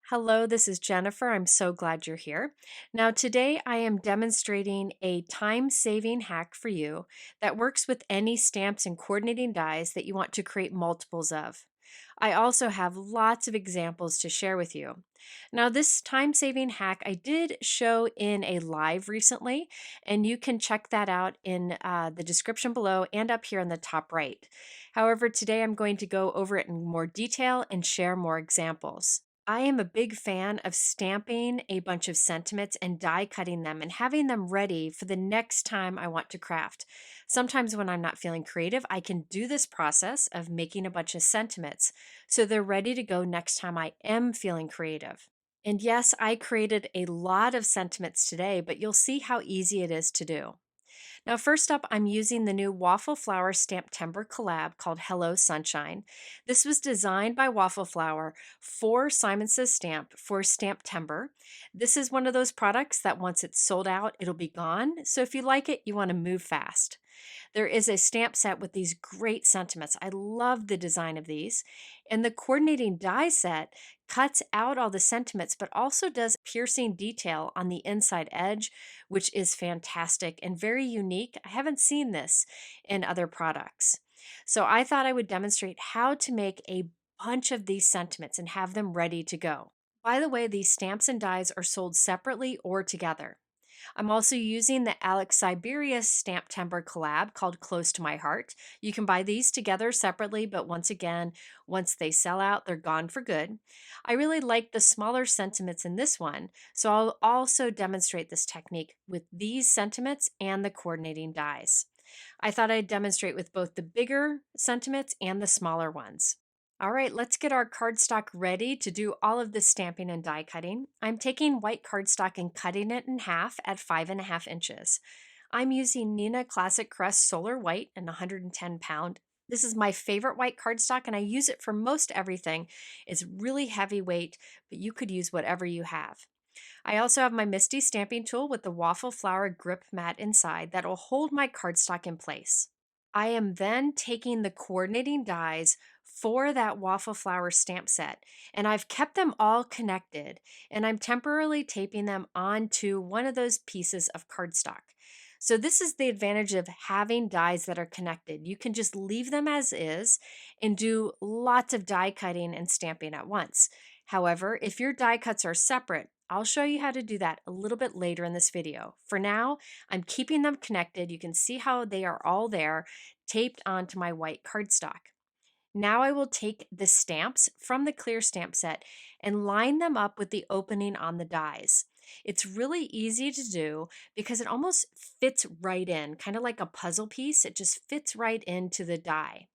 Hello, this is Jennifer. I'm so glad you're here. Now, today I am demonstrating a time saving hack for you that works with any stamps and coordinating dies that you want to create multiples of. I also have lots of examples to share with you. Now, this time saving hack I did show in a live recently, and you can check that out in the description below and up here in the top right. However, today I'm going to go over it in more detail and share more examples. I am a big fan of stamping a bunch of sentiments and die cutting them and having them ready for the next time I want to craft. Sometimes when I'm not feeling creative, I can do this process of making a bunch of sentiments so they're ready to go next time I am feeling creative. And yes, I created a lot of sentiments today, but you'll see how easy it is to do. Now, first up, I'm using the new Waffle Flower STAMPtember collab called Hello Sunshine. This was designed by Waffle Flower for Simon Says Stamp for STAMPtember. This is one of those products that once it's sold out, it'll be gone. So if you like it, you want to move fast. There is a stamp set with these great sentiments. I love the design of these. And the coordinating die set cuts out all the sentiments, but also does piercing detail on the inside edge, which is fantastic and very unique. I haven't seen this in other products. So I thought I would demonstrate how to make a bunch of these sentiments and have them ready to go. By the way, these stamps and dies are sold separately or together. I'm also using the Syberia STAMPtember collab called Close to My Heart. You can buy these together separately, but once again, once they sell out, they're gone for good. I really like the smaller sentiments in this one, so I'll also demonstrate this technique with these sentiments and the coordinating dies. I thought I'd demonstrate with both the bigger sentiments and the smaller ones. All right, let's get our cardstock ready to do all of this stamping and die cutting. I'm taking white cardstock and cutting it in half at 5.5 inches. I'm using Nina Classic Crest Solar White and 110 pound. This is my favorite white cardstock and I use it for most everything. It's really heavyweight, but you could use whatever you have. I also have my Misty stamping tool with the Waffle Flower grip mat inside that will hold my cardstock in place. I am then taking the coordinating dies for that Waffle Flower stamp set, and I've kept them all connected, and I'm temporarily taping them onto one of those pieces of cardstock. So this is the advantage of having dies that are connected. You can just leave them as is and do lots of die cutting and stamping at once. However, if your die cuts are separate, I'll show you how to do that a little bit later in this video. For now, I'm keeping them connected. You can see how they are all there, taped onto my white cardstock. Now I will take the stamps from the clear stamp set and line them up with the opening on the dies. It's really easy to do because it almost fits right in, kind of like a puzzle piece. It just fits right into the die.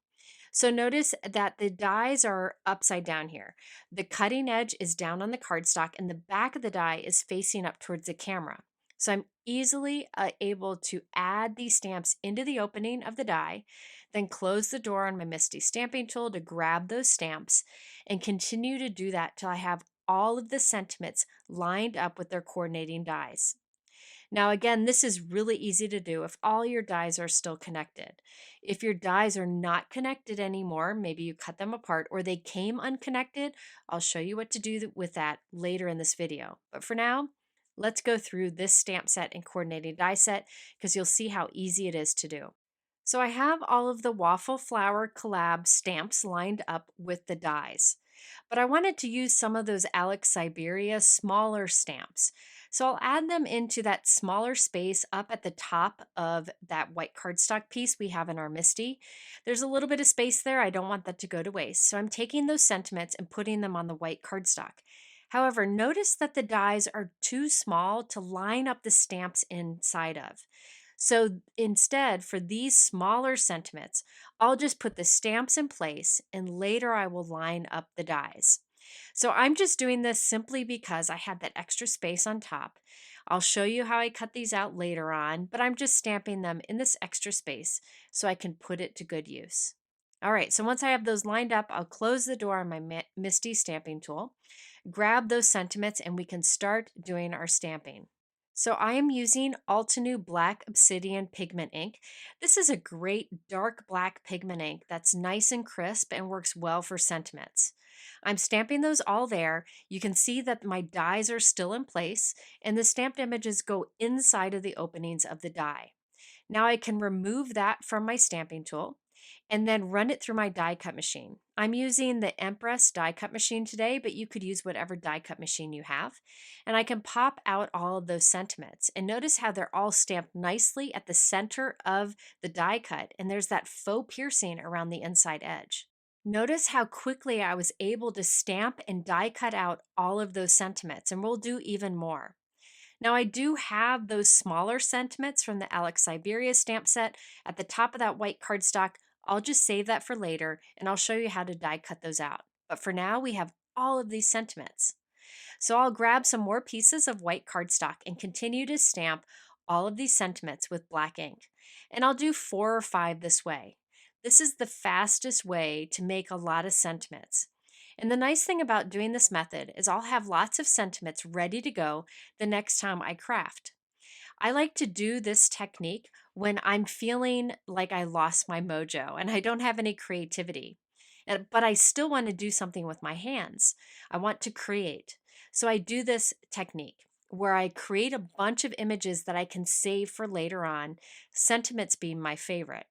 So notice that the dies are upside down here. The cutting edge is down on the cardstock and the back of the die is facing up towards the camera. So I'm easily able to add these stamps into the opening of the die, then close the door on my Misty stamping tool to grab those stamps and continue to do that till I have all of the sentiments lined up with their coordinating dies. Now, again, this is really easy to do if all your dies are still connected. If your dies are not connected anymore, maybe you cut them apart or they came unconnected, I'll show you what to do with that later in this video. But for now, let's go through this stamp set and coordinating die set because you'll see how easy it is to do. So I have all of the Waffle Flower collab stamps lined up with the dies, but I wanted to use some of those Syberia smaller stamps. So I'll add them into that smaller space up at the top of that white cardstock piece we have in our Misty. There's a little bit of space there. I don't want that to go to waste. So I'm taking those sentiments and putting them on the white cardstock. However, notice that the dies are too small to line up the stamps inside of. So instead, for these smaller sentiments, I'll just put the stamps in place and later I will line up the dies. So I'm just doing this simply because I had that extra space on top. I'll show you how I cut these out later on, but I'm just stamping them in this extra space so I can put it to good use. All right, so once I have those lined up, I'll close the door on my Misty stamping tool, grab those sentiments, and we can start doing our stamping. So I am using Altenew Black Obsidian Pigment Ink. This is a great dark black pigment ink that's nice and crisp and works well for sentiments. I'm stamping those all there. You can see that my dies are still in place, and the stamped images go inside of the openings of the die. Now I can remove that from my stamping tool and then run it through my die cut machine. I'm using the Empress die cut machine today, but you could use whatever die cut machine you have. And I can pop out all of those sentiments, and notice how they're all stamped nicely at the center of the die cut, and there's that faux piercing around the inside edge. Notice how quickly I was able to stamp and die cut out all of those sentiments, and we'll do even more. Now, I do have those smaller sentiments from the Alex Syberia stamp set at the top of that white cardstock. I'll just save that for later, and I'll show you how to die cut those out. But for now, we have all of these sentiments. So I'll grab some more pieces of white cardstock and continue to stamp all of these sentiments with black ink. And I'll do 4 or 5 this way. This is the fastest way to make a lot of sentiments. And the nice thing about doing this method is I'll have lots of sentiments ready to go the next time I craft. I like to do this technique when I'm feeling like I lost my mojo and I don't have any creativity. But I still want to do something with my hands. I want to create. So I do this technique where I create a bunch of images that I can save for later on, sentiments being my favorite.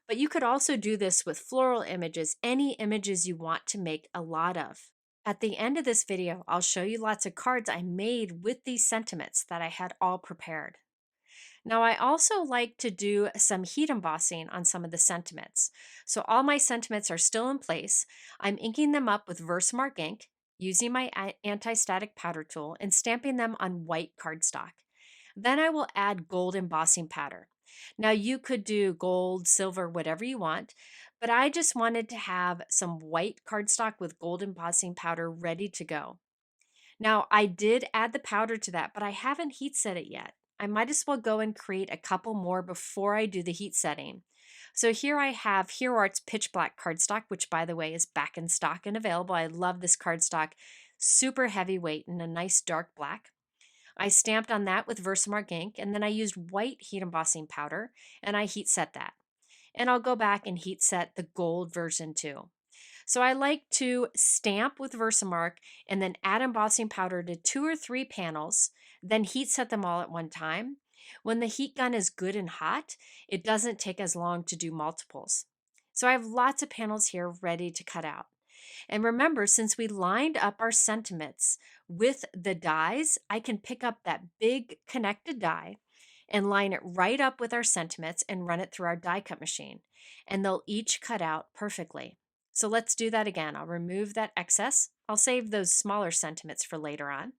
But you could also do this with floral images, any images you want to make a lot of. At the end of this video, I'll show you lots of cards I made with these sentiments that I had all prepared. Now, I also like to do some heat embossing on some of the sentiments. So all my sentiments are still in place. I'm inking them up with Versamark ink, using my anti-static powder tool, and stamping them on white cardstock. Then I will add gold embossing powder. Now you could do gold, silver, whatever you want, but I just wanted to have some white cardstock with gold embossing powder ready to go. Now, I did add the powder to that, but I haven't heat set it yet. I might as well go and create a couple more before I do the heat setting. So here I have Hero Art's Pitch Black cardstock, which by the way is back in stock and available. I love this cardstock, super heavyweight and a nice dark black. I stamped on that with Versamark ink, and then I used white heat embossing powder, and I heat set that. And I'll go back and heat set the gold version too. So I like to stamp with Versamark and then add embossing powder to 2 or 3 panels, then heat set them all at one time. When the heat gun is good and hot, it doesn't take as long to do multiples. So I have lots of panels here ready to cut out. And remember, since we lined up our sentiments with the dies, I can pick up that big connected die and line it right up with our sentiments and run it through our die cut machine. And they'll each cut out perfectly. So let's do that again. I'll remove that excess. I'll save those smaller sentiments for later on.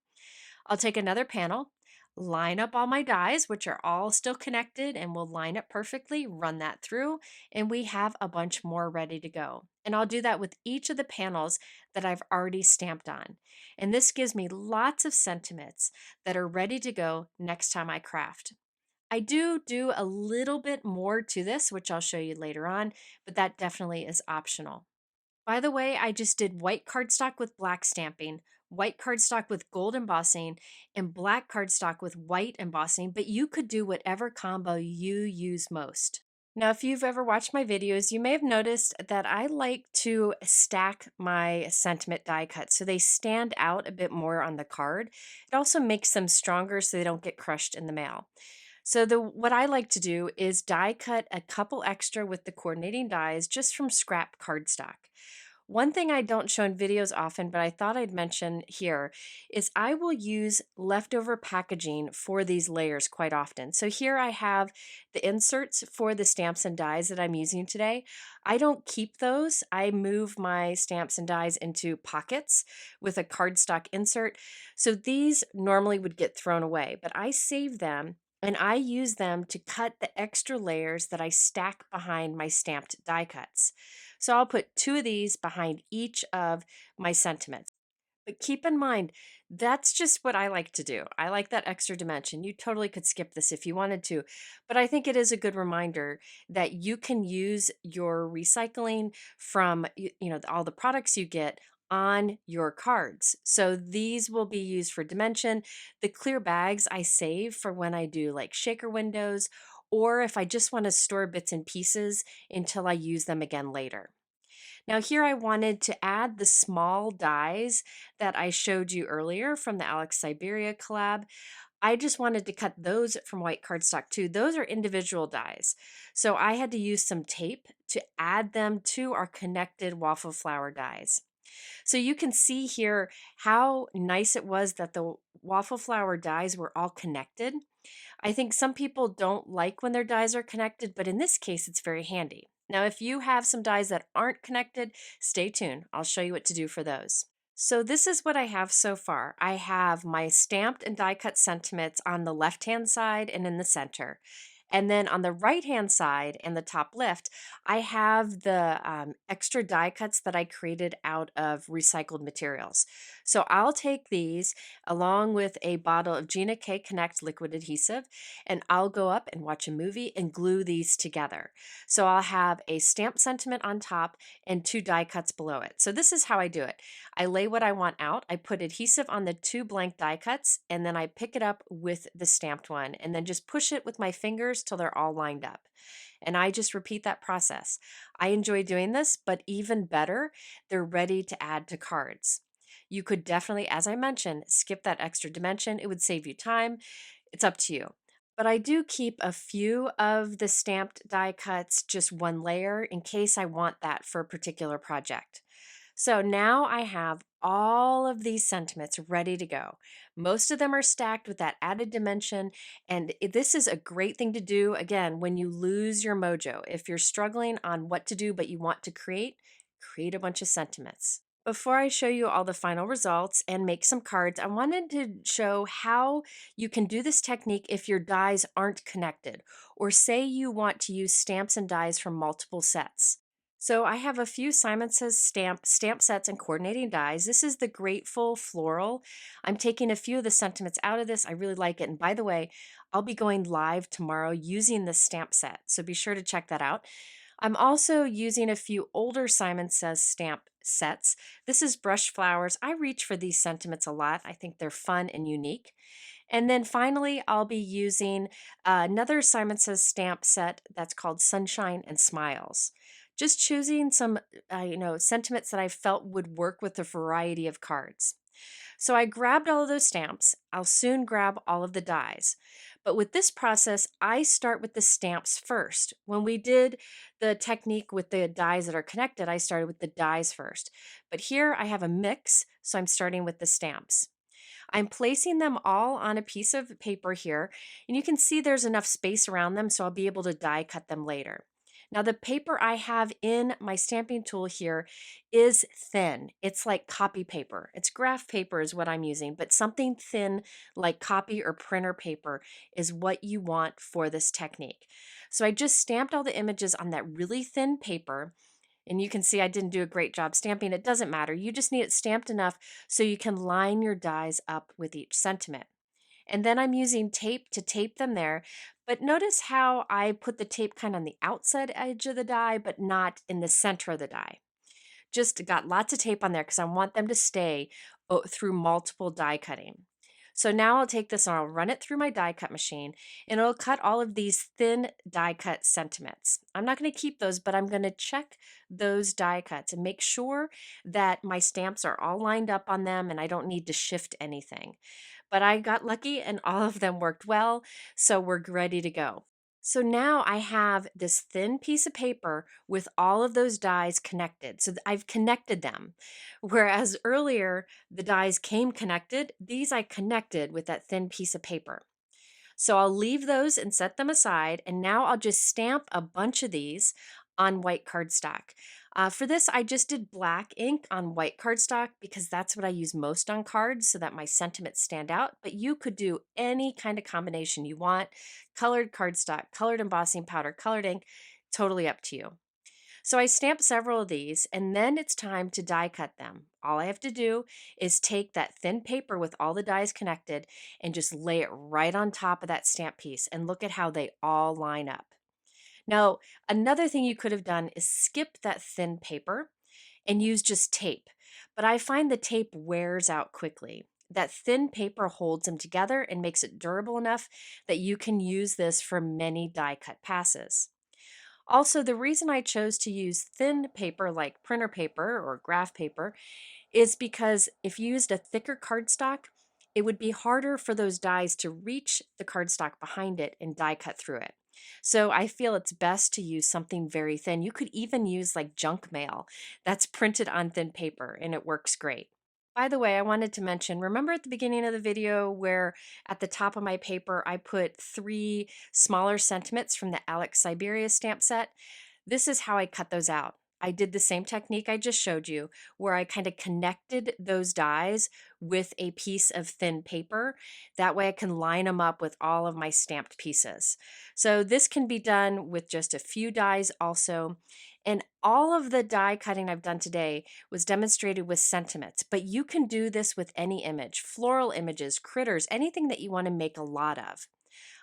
I'll take another panel, line up all my dies, which are all still connected, and we'll line it perfectly, run that through, and we have a bunch more ready to go. And I'll do that with each of the panels that I've already stamped on. And this gives me lots of sentiments that are ready to go next time I craft. I do a little bit more to this, which I'll show you later on, but that definitely is optional. By the way, I just did white cardstock with black stamping, white cardstock with gold embossing, and black cardstock with white embossing, but you could do whatever combo you use most. Now, if you've ever watched my videos, you may have noticed that I like to stack my sentiment die cuts so they stand out a bit more on the card. It also makes them stronger so they don't get crushed in the mail. So what I like to do is die cut a couple extra with the coordinating dies just from scrap cardstock. One thing I don't show in videos often, but I thought I'd mention here, is I will use leftover packaging for these layers quite often. So here I have the inserts for the stamps and dies that I'm using today. I don't keep those. I move my stamps and dies into pockets with a cardstock insert. So these normally would get thrown away, but I save them and I use them to cut the extra layers that I stack behind my stamped die cuts. So I'll put 2 of these behind each of my sentiments. But keep in mind, that's just what I like to do. I like that extra dimension. You totally could skip this if you wanted to, but I think it is a good reminder that you can use your recycling from all the products you get on your cards. So these will be used for dimension. The clear bags I save for when I do like shaker windows, or if I just want to store bits and pieces until I use them again later. Now here I wanted to add the small dies that I showed you earlier from the Syberia collab. I just wanted to cut those from white cardstock too. Those are individual dies. So I had to use some tape to add them to our connected waffle flower dies. So you can see here how nice it was that the waffle flower dies were all connected. I think some people don't like when their dies are connected, but in this case, it's very handy. Now, if you have some dies that aren't connected, stay tuned. I'll show you what to do for those. So this is what I have so far. I have my stamped and die cut sentiments on the left-hand side and in the center. And then on the right-hand side and the top left, I have the extra die cuts that I created out of recycled materials. So I'll take these along with a bottle of Gina K Connect liquid adhesive, and I'll go up and watch a movie and glue these together. So I'll have a stamped sentiment on top and two die cuts below it. So this is how I do it. I lay what I want out, I put adhesive on the two blank die cuts, and then I pick it up with the stamped one, and then just push it with my fingers till they're all lined up. And I just repeat that process. I enjoy doing this, but even better, they're ready to add to cards. You could definitely, as I mentioned, skip that extra dimension. It would save you time. It's up to you. But I do keep a few of the stamped die cuts, just one layer, in case I want that for a particular project. So now I have all of these sentiments ready to go. Most of them are stacked with that added dimension, and this is a great thing to do, again, when you lose your mojo. If you're struggling on what to do but you want to create a bunch of sentiments. Before I show you all the final results and make some cards, I wanted to show how you can do this technique if your dies aren't connected, or say you want to use stamps and dies from multiple sets. So I have a few Simon Says stamp sets and coordinating dies. This is the Grateful Floral. I'm taking a few of the sentiments out of this. I really like it. And by the way, I'll be going live tomorrow using this stamp set, so be sure to check that out. I'm also using a few older Simon Says stamp sets. This is Brush Flowers. I reach for these sentiments a lot. I think they're fun and unique. And then finally, I'll be using another Simon Says stamp set that's called Sunshine and Smiles. Just choosing some, sentiments that I felt would work with a variety of cards. So I grabbed all of those stamps. I'll soon grab all of the dies. But with this process, I start with the stamps first. When we did the technique with the dies that are connected, I started with the dies first. But here I have a mix, so I'm starting with the stamps. I'm placing them all on a piece of paper here, and you can see there's enough space around them, so I'll be able to die cut them later. Now, the paper I have in my stamping tool here is thin. It's like copy paper. It's graph paper is what I'm using, but something thin like copy or printer paper is what you want for this technique. So I just stamped all the images on that really thin paper. And you can see I didn't do a great job stamping. It doesn't matter. You just need it stamped enough so you can line your dies up with each sentiment. And then I'm using tape to tape them there. But notice how I put the tape kind of on the outside edge of the die, but not in the center of the die. Just got lots of tape on there because I want them to stay through multiple die cutting. So now I'll take this and I'll run it through my die cut machine, and it'll cut all of these thin die cut sentiments. I'm not going to keep those, but I'm going to check those die cuts and make sure that my stamps are all lined up on them and I don't need to shift anything. But I got lucky and all of them worked well, so we're ready to go. So now I have this thin piece of paper with all of those dies connected. So I've connected them. Whereas earlier the dies came connected, these I connected with that thin piece of paper. So I'll leave those and set them aside. And now I'll just stamp a bunch of these on white cardstock. For this, I just did black ink on white cardstock because that's what I use most on cards so that my sentiments stand out. But you could do any kind of combination you want. Colored cardstock, colored embossing powder, colored ink, totally up to you. So I stamped several of these, and then it's time to die cut them. All I have to do is take that thin paper with all the dies connected and just lay it right on top of that stamp piece, and look at how they all line up. Now, another thing you could have done is skip that thin paper and use just tape, but I find the tape wears out quickly. That thin paper holds them together and makes it durable enough that you can use this for many die cut passes. Also, the reason I chose to use thin paper like printer paper or graph paper is because if you used a thicker cardstock, it would be harder for those dies to reach the cardstock behind it and die cut through it. So I feel it's best to use something very thin. You could even use like junk mail that's printed on thin paper and it works great. By the way, I wanted to mention, remember at the beginning of the video where at the top of my paper I put 3 smaller sentiments from the Syberia stamp set? This is how I cut those out. I did the same technique I just showed you, where I kind of connected those dies with a piece of thin paper. That way I can line them up with all of my stamped pieces. So this can be done with just a few dies also. And all of the die cutting I've done today was demonstrated with sentiments, but you can do this with any image, floral images, critters, anything that you want to make a lot of.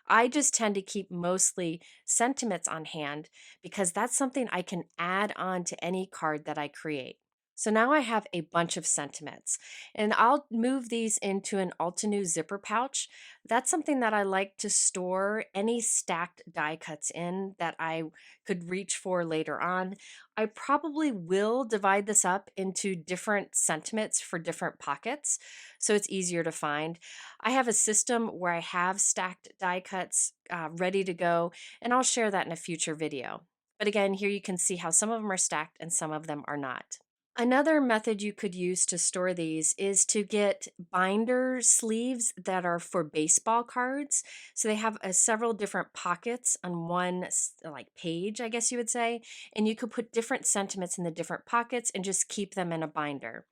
I just tend to keep mostly sentiments on hand because that's something I can add on to any card that I create. So now I have a bunch of sentiments and I'll move these into an Altenew zipper pouch. That's something that I like to store any stacked die cuts in that I could reach for later on. I probably will divide this up into different sentiments for different pockets so it's easier to find. I have a system where I have stacked die cuts ready to go, and I'll share that in a future video. But again, here you can see how some of them are stacked and some of them are not. Another method you could use to store these is to get binder sleeves that are for baseball cards. So they have several different pockets on one like page, I guess you would say, and you could put different sentiments in the different pockets and just keep them in a binder.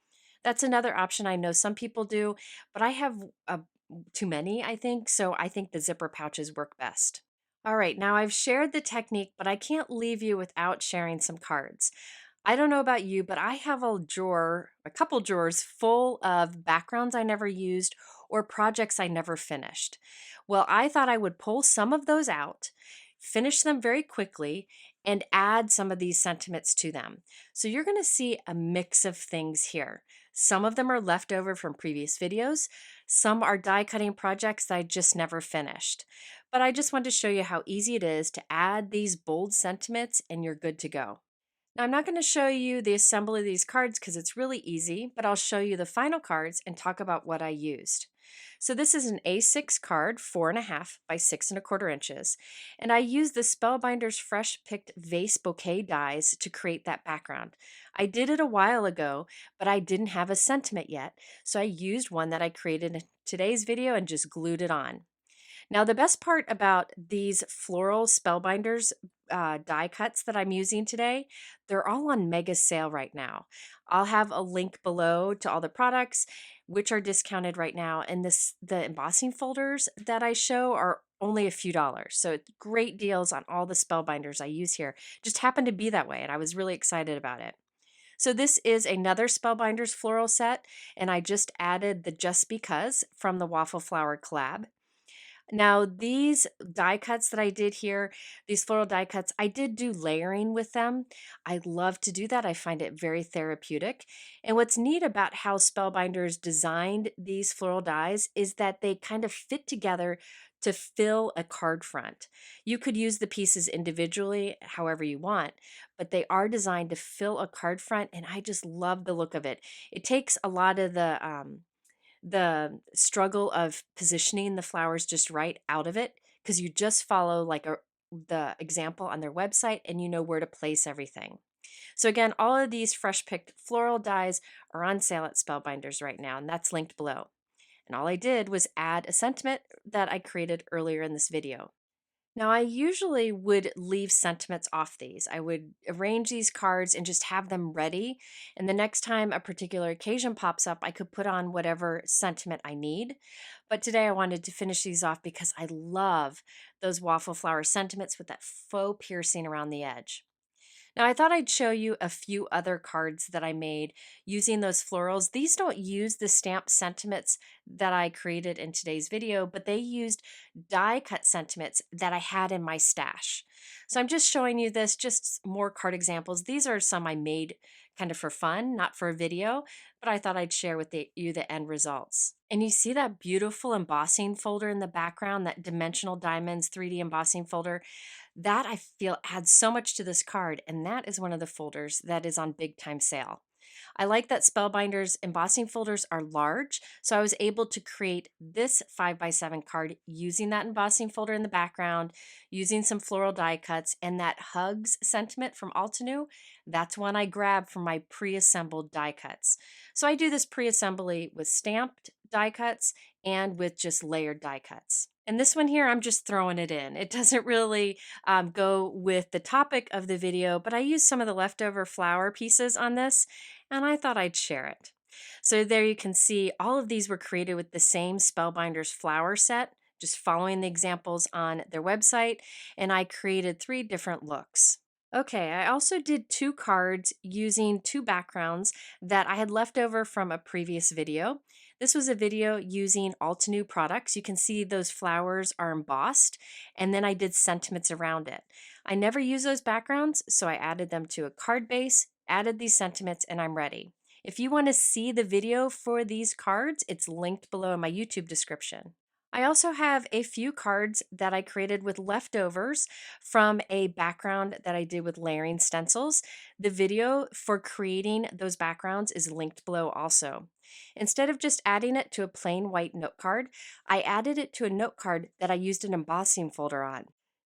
That's another option I know some people do, but I have too many, I think, so I think the zipper pouches work best. All right, now I've shared the technique, but I can't leave you without sharing some cards. I don't know about you, but I have a drawer, a couple drawers full of backgrounds I never used or projects I never finished. Well, I thought I would pull some of those out, finish them very quickly, and add some of these sentiments to them. So you're going to see a mix of things here. Some of them are left over from previous videos. Some are die cutting projects that I just never finished. But I just wanted to show you how easy it is to add these bold sentiments and you're good to go. Now, I'm not going to show you the assembly of these cards because it's really easy, but I'll show you the final cards and talk about what I used. So this is an A6 card, 4.5 by 6.25 inches, and I used the Spellbinders fresh picked Vase Bouquet dies to create that background. I did it a while ago, but I didn't have a sentiment yet, so I used one that I created in today's video and just glued it on. Now, the best part about these floral Spellbinders die cuts that I'm using today, they're all on mega sale right now. I'll have a link below to all the products, which are discounted right now. And the embossing folders that I show are only a few dollars. So it's great deals on all the Spellbinders I use here. Just happened to be that way, and I was really excited about it. So this is another Spellbinders floral set, and I just added the Just Because from the Waffle Flower collab. Now, these die cuts that I did here, these floral die cuts, I did do layering with them. I love to do that. I find it very therapeutic. And what's neat about how Spellbinders designed these floral dies is that they kind of fit together to fill a card front. You could use the pieces individually however you want, but they are designed to fill a card front, and I just love the look of it. It takes a lot of the struggle of positioning the flowers just right out of it because you just follow the example on their website and you know where to place everything. So again, all of these fresh picked floral dies are on sale at Spellbinders right now, and that's linked below. And all I did was add a sentiment that I created earlier in this video. Now, I usually would leave sentiments off these. I would arrange these cards and just have them ready. And the next time a particular occasion pops up, I could put on whatever sentiment I need. But today I wanted to finish these off because I love those waffle flower sentiments with that faux piercing around the edge. Now, I thought I'd show you a few other cards that I made using those florals. These don't use the stamp sentiments that I created in today's video, but they used die cut sentiments that I had in my stash. So I'm just showing you this, just more card examples. These are some I made kind of for fun, not for a video, but I thought I'd share with you the end results. And you see that beautiful embossing folder in the background, that Dimensional Diamonds 3D embossing folder? That I feel adds so much to this card, and that is one of the folders that is on big time sale. I like that Spellbinders embossing folders are large, so I was able to create this 5x7 card using that embossing folder in the background, using some floral die cuts, and that Hugs sentiment from Altenew. That's one I grabbed from my pre-assembled die cuts. So I do this pre-assembly with stamped die cuts and with just layered die cuts. And this one here, I'm just throwing it in. It doesn't really go with the topic of the video, but I used some of the leftover flower pieces on this, and I thought I'd share it. So there you can see all of these were created with the same Spellbinders flower set, just following the examples on their website, and I created 3 different looks. Okay, I also did 2 cards using 2 backgrounds that I had left over from a previous video. This was a video using Altenew products. You can see those flowers are embossed, and then I did sentiments around it. I never use those backgrounds, so I added them to a card base, added these sentiments, and I'm ready. If you want to see the video for these cards, it's linked below in my YouTube description. I also have a few cards that I created with leftovers from a background that I did with layering stencils. The video for creating those backgrounds is linked below also. Instead of just adding it to a plain white note card, I added it to a note card that I used an embossing folder on.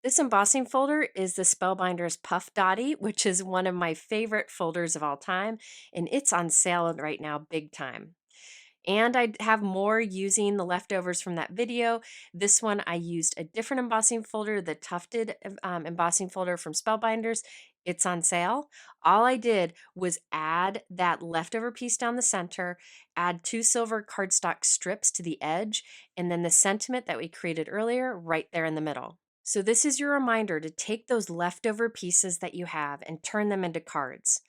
This embossing folder is the Spellbinders Puff Dotty, which is one of my favorite folders of all time, and it's on sale right now big time. And I have more using the leftovers from that video. This one I used a different embossing folder, the Tufted embossing folder from Spellbinders. It's on sale. All I did was add that leftover piece down the center, add 2 silver cardstock strips to the edge, and then the sentiment that we created earlier right there in the middle. So this is your reminder to take those leftover pieces that you have and turn them into cards.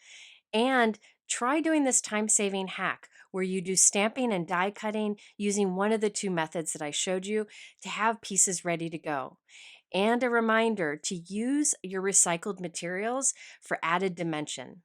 And try doing this time-saving hack where you do stamping and die cutting using one of the 2 methods that I showed you to have pieces ready to go. And a reminder to use your recycled materials for added dimension.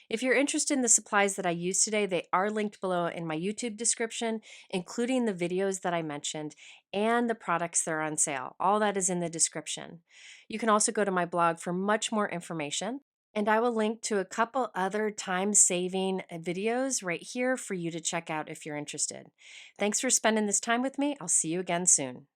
If you're interested in the supplies that I used today, they are linked below in my YouTube description, including the videos that I mentioned and the products that are on sale. All that is in the description. You can also go to my blog for much more information. And I will link to a couple other time-saving videos right here for you to check out if you're interested. Thanks for spending this time with me. I'll see you again soon.